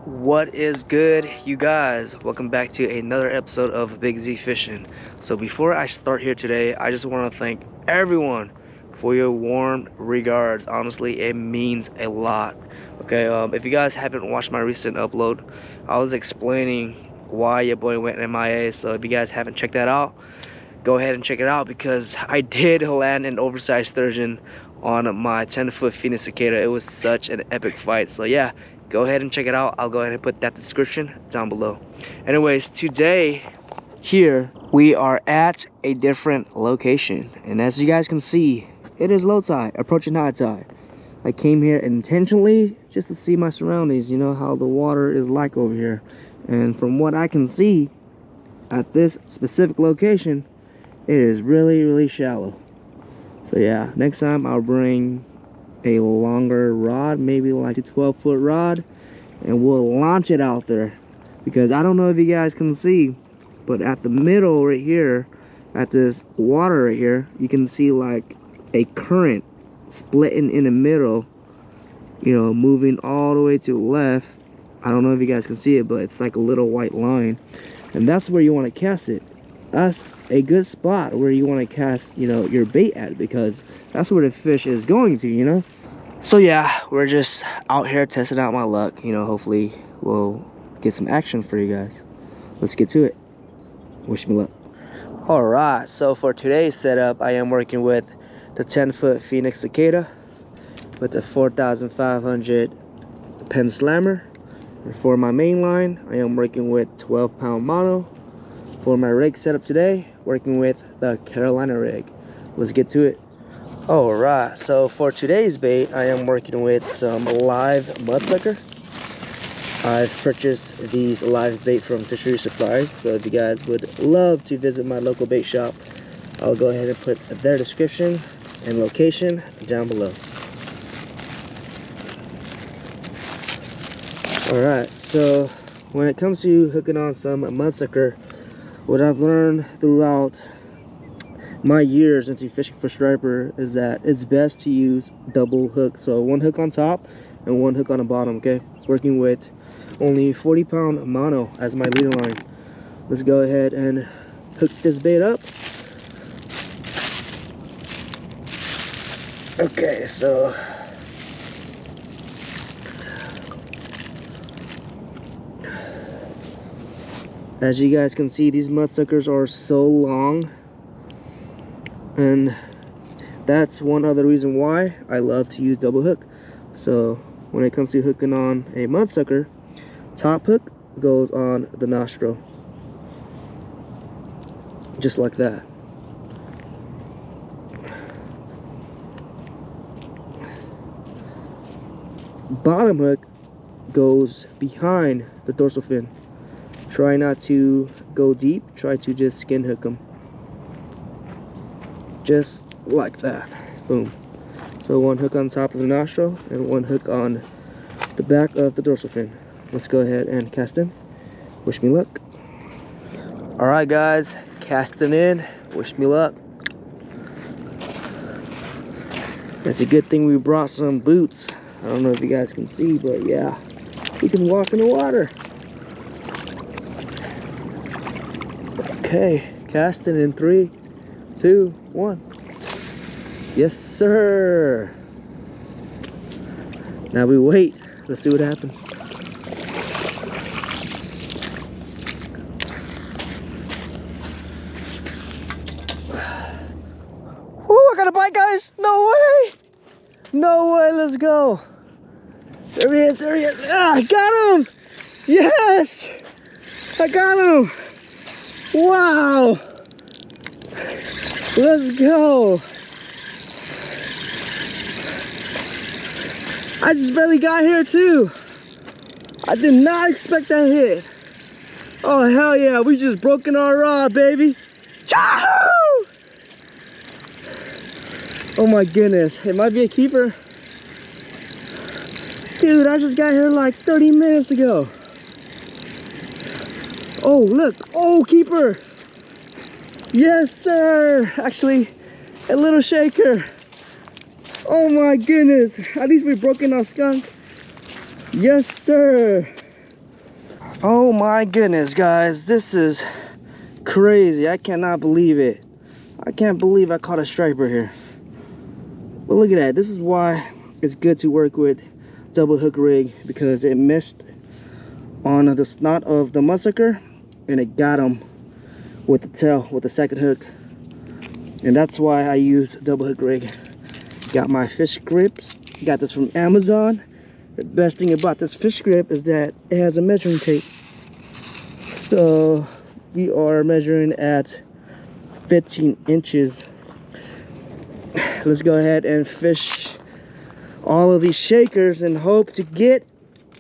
What is good, you guys? Welcome back to another episode of Big Z Fishing. So before I start here today, I just want to thank everyone for your warm regards. Honestly, it means a lot. Okay, if you guys haven't watched my recent upload, I was explaining why your boy went MIA. So if you guys haven't checked that out, go ahead and check it out because I did land an oversized sturgeon on my 10-foot Phoenix Cicada. It was such an epic fight. So yeah, go ahead and check it out. I'll go ahead and put that description down below. Anyways, today here we are at a different location, and as you guys can see, it is low tide approaching high tide. I came here intentionally just to see my surroundings, you know how the water is like over here, and from what I can see at this specific location, it is really shallow. So yeah, next time I'll bring a longer rod, maybe like a 12-foot rod, and we'll launch it out there, because I don't know if you guys can see, but at the middle right here, at this water right here, you can see like a current splitting in the middle, you know, moving all the way to the left. I don't know if you guys can see it, but it's like a little white line, and that's where you want to cast it. That's a good spot where you want to cast, you know, your bait at, because that's where the fish is going to, you know. So yeah, we're just out here testing out my luck, you know. Hopefully we'll get some action for you guys. Let's get to it. Wish me luck. All right, so for today's setup, I am working with the 10-foot Phoenix Cicada with the 4,500 PENN slammer, and for my main line I am working with 12-pound mono. For my rig setup today, working with the Carolina rig. Let's get to it. Alright, so for today's bait, I am working with some live mudsucker. I've purchased these live bait from Fishery Supply, so if you guys would love to visit my local bait shop, I'll go ahead and put their description and location down below. Alright, so when it comes to hooking on some mudsucker, what I've learned throughout my years into fishing for striper is that it's best to use double hook. So one hook on top and one hook on the bottom, okay? Working with only 40-pound mono as my leader line. Let's go ahead and hook this bait up. Okay, so as you guys can see, these mudsuckers are so long, and that's one other reason why I love to use double hook. So when it comes to hooking on a mudsucker, top hook goes on the nostril, just like that. Bottom hook goes behind the dorsal fin. Try not to go deep, try to just skin hook them. Just like that. Boom. So one hook on top of the nostril and one hook on the back of the dorsal fin. Let's go ahead and cast in. Wish me luck. Alright guys, casting in. Wish me luck. It's a good thing we brought some boots. I don't know if you guys can see, but yeah, we can walk in the water. Okay, casting in 3, 2, 1. Yes, sir. Now we wait. Let's see what happens. Woo, I got a bite, guys. No way. No way, let's go. There he is, there he is. Ah, I got him. Yes, I got him. Wow! Let's go! I just barely got here too. I did not expect that hit. Oh hell yeah, we just broken our rod, baby. Yahoo! Oh my goodness, it might be a keeper. Dude, I just got here like 30 minutes ago. Oh, look. Oh, keeper. Yes, sir. Actually, a little shaker. Oh, my goodness. At least we broke in our skunk. Yes, sir. Oh my goodness, guys, this is crazy. I cannot believe it. I can't believe I caught a striper here. But look at that. This is why it's good to work with double hook rig, because it missed on the snot of the mudsucker and it got him with the tail with the second hook. And that's why I use double hook rig. Got my fish grips. Got this from Amazon. The best thing about this fish grip is that it has a measuring tape. So we are measuring at 15 inches. Let's go ahead and fish all of these shakers and hope to get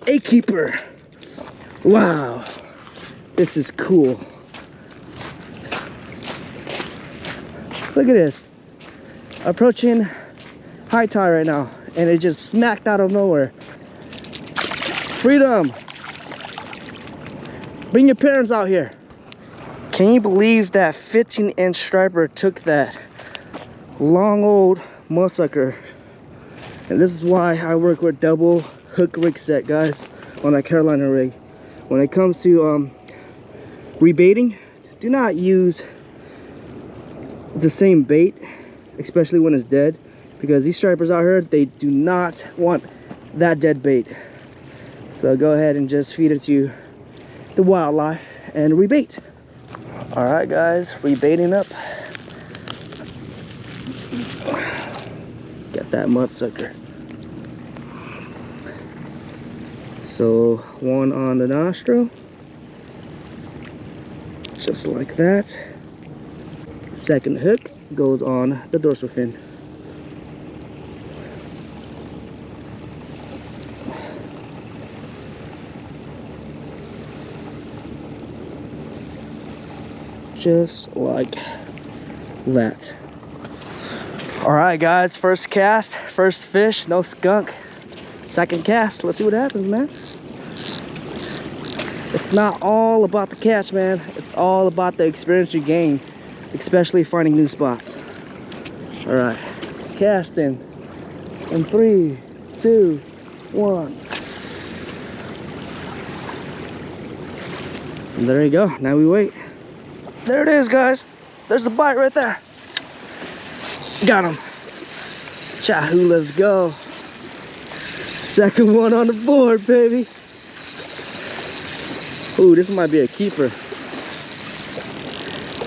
a keeper. Wow, this is cool. Look at this. Approaching high tide right now, and it just smacked out of nowhere. Freedom. Bring your parents out here. Can you believe that 15-inch striper took that long old mudsucker? And this is why I work with double hook rig set, guys, on a Carolina rig. When it comes to rebaiting, do not use the same bait, especially when it's dead, because these stripers out here, they do not want that dead bait. So go ahead and just feed it to the wildlife and rebait. All right, guys, rebaiting up. Got that mudsucker. So one on the nostril, just like that. Second hook goes on the dorsal fin. Just like that. All right, guys, first cast, first fish, no skunk. Second cast, let's see what happens, man. It's not all about the catch, man. It's all about the experience you gain, especially finding new spots. All right, casting in 3, 2, 1. And there you go. Now we wait. There it is, guys. There's the bite right there. Got him. Chahoo, let's go. Second one on the board, baby. Ooh, this might be a keeper.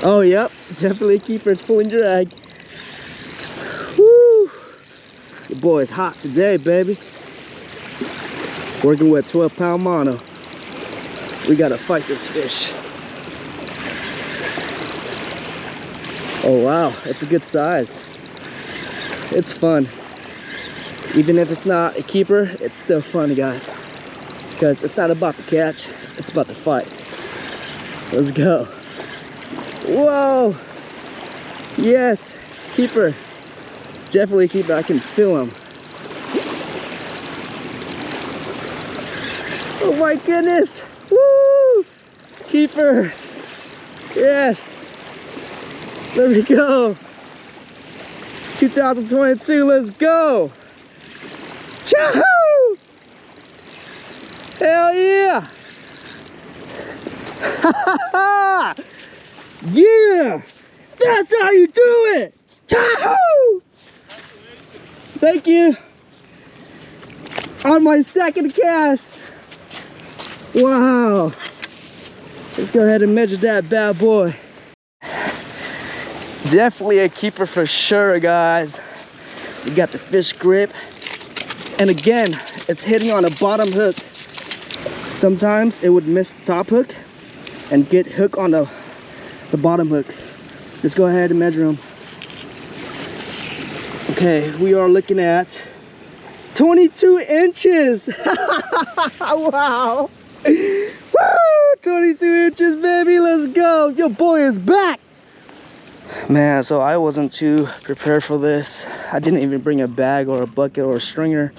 Oh, yep, definitely a keeper. It's pulling drag. Woo! The boy is hot today, baby. Working with 12-pound mono. We gotta fight this fish. Oh wow, it's a good size. It's fun. Even if it's not a keeper, it's still fun, guys. Because it's not about the catch, it's about the fight. Let's go. Whoa! Yes, keeper. Definitely keeper, I can feel him. Oh my goodness! Woo! Keeper! Yes! There we go! 2022, let's go! Chahoo! Hell yeah! Yeah! That's how you do it! Chahoo! Thank you! On my second cast! Wow! Let's go ahead and measure that bad boy. Definitely a keeper for sure, guys. We got the fish grip. And again, it's hitting on a bottom hook. Sometimes it would miss the top hook and get hook on the bottom hook. Let's go ahead and measure them. Okay, we are looking at 22 inches. Wow. Woo! 22 inches, baby. Let's go. Your boy is back. Man, so I wasn't too prepared for this. I didn't even bring a bag or a bucket or a stringer.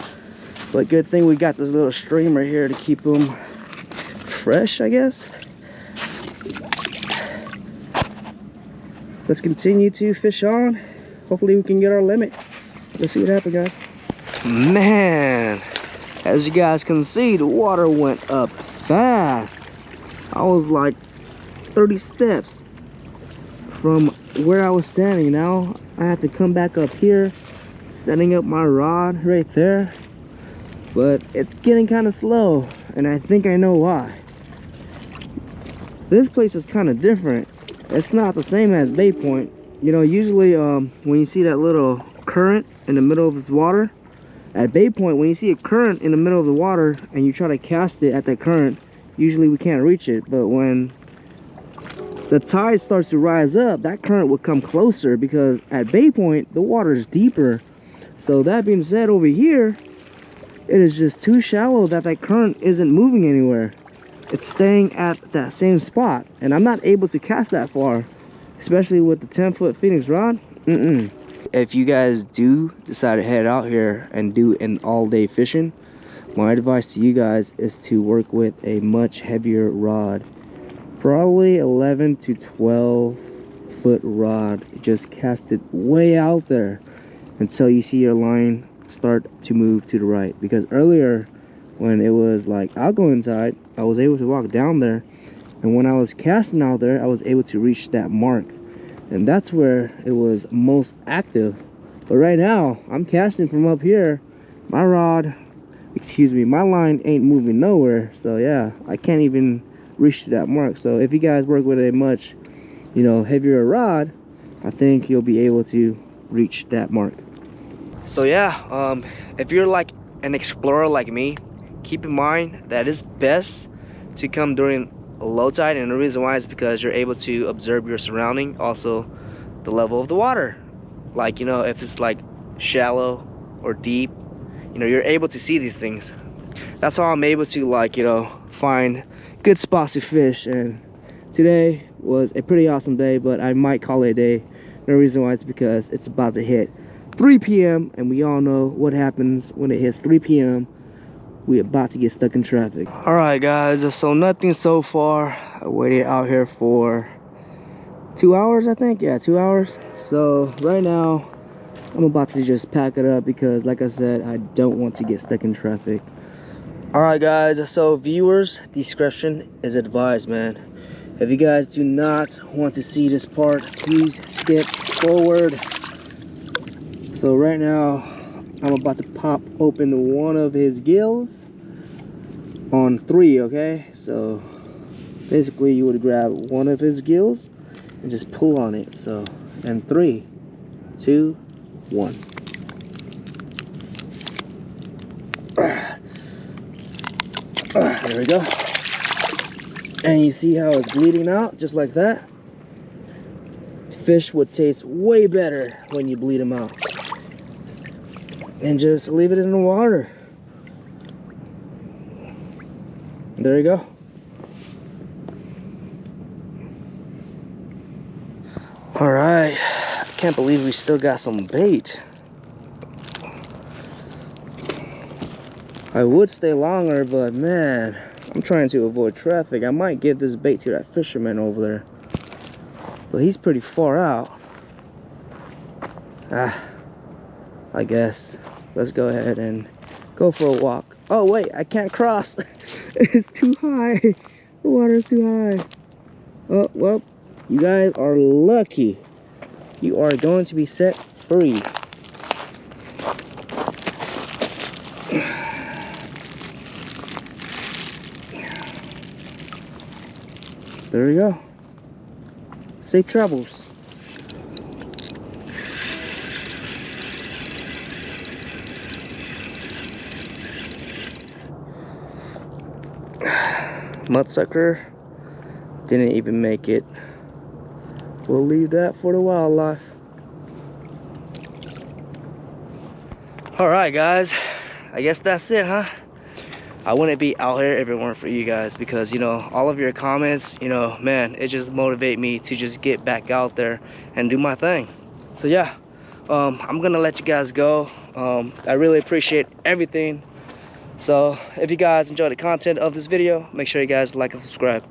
But good thing we got this little streamer here to keep them fresh, I guess. Let's continue to fish on. Hopefully we can get our limit. Let's see what happens, guys. Man, as you guys can see, the water went up fast. I was like 30 steps from where I was standing. Now I have to come back up here, setting up my rod right there. But it's getting kind of slow, and I think I know why. This place is kind of different. It's not the same as Bay Point. You know, usually when you see that little current in the middle of this water, at Bay Point, when you see a current in the middle of the water and you try to cast it at that current, usually we can't reach it. But when the tide starts to rise up, that current will come closer, because at Bay Point the water is deeper. So that being said, over here it is just too shallow that current isn't moving anywhere. It's staying at that same spot, and I'm not able to cast that far, especially with the 10-foot Phoenix rod. If you guys do decide to head out here and do an all-day fishing, my advice to you guys is to work with a much heavier rod. Probably 11 to 12 foot rod. Just cast it way out there until you see your line start to move to the right. Because earlier, when it was like I'll go inside, I was able to walk down there, and when I was casting out there, I was able to reach that mark, and that's where it was most active. But right now I'm casting from up here, my line ain't moving nowhere. So yeah, I can't even reach to that mark. So if you guys work with a much, you know, heavier rod, I think you'll be able to reach that mark. So yeah, if you're like an explorer like me, keep in mind that it's best to come during low tide, and the reason why is because you're able to observe your surrounding, also the level of the water. Like, you know, if it's like shallow or deep, you know, you're able to see these things. That's how I'm able to, like, you know, find good spots to fish. And today was a pretty awesome day, but I might call it a day. The reason why is because it's about to hit 3 p.m. and we all know what happens when it hits 3 p.m. We about to get stuck in traffic. All right, guys, so nothing so far. I waited out here for 2 hours, I think. Yeah, 2 hours. So right now I'm about to just pack it up, because like I said, I don't want to get stuck in traffic. All right, guys, so viewers, discretion is advised, man. If you guys do not want to see this part, please skip forward. So right now I'm about to pop open one of his gills on 3, okay? So basically you would grab one of his gills and just pull on it. So, and 3, 2, 1. There we go. And you see how it's bleeding out, just like that. Fish would taste way better when you bleed them out. And just leave it in the water. There you go. All right, I can't believe we still got some bait. I would stay longer, but man, I'm trying to avoid traffic. I might give this bait to that fisherman over there, but he's pretty far out. I guess let's go ahead and go for a walk. Oh wait, I can't cross. It's too high. The water's too high. Oh well, you guys are lucky. You are going to be set free. There we go. Safe travels. Mudsucker didn't even make it. We'll leave that for the wildlife. All right, guys, I guess that's it, huh? I wouldn't be out here if it weren't for you guys, because, you know, all of your comments, you know, man, it just motivate me to just get back out there and do my thing. So yeah, I'm gonna let you guys go. I really appreciate everything. So if you guys enjoyed the content of this video, make sure you guys like and subscribe.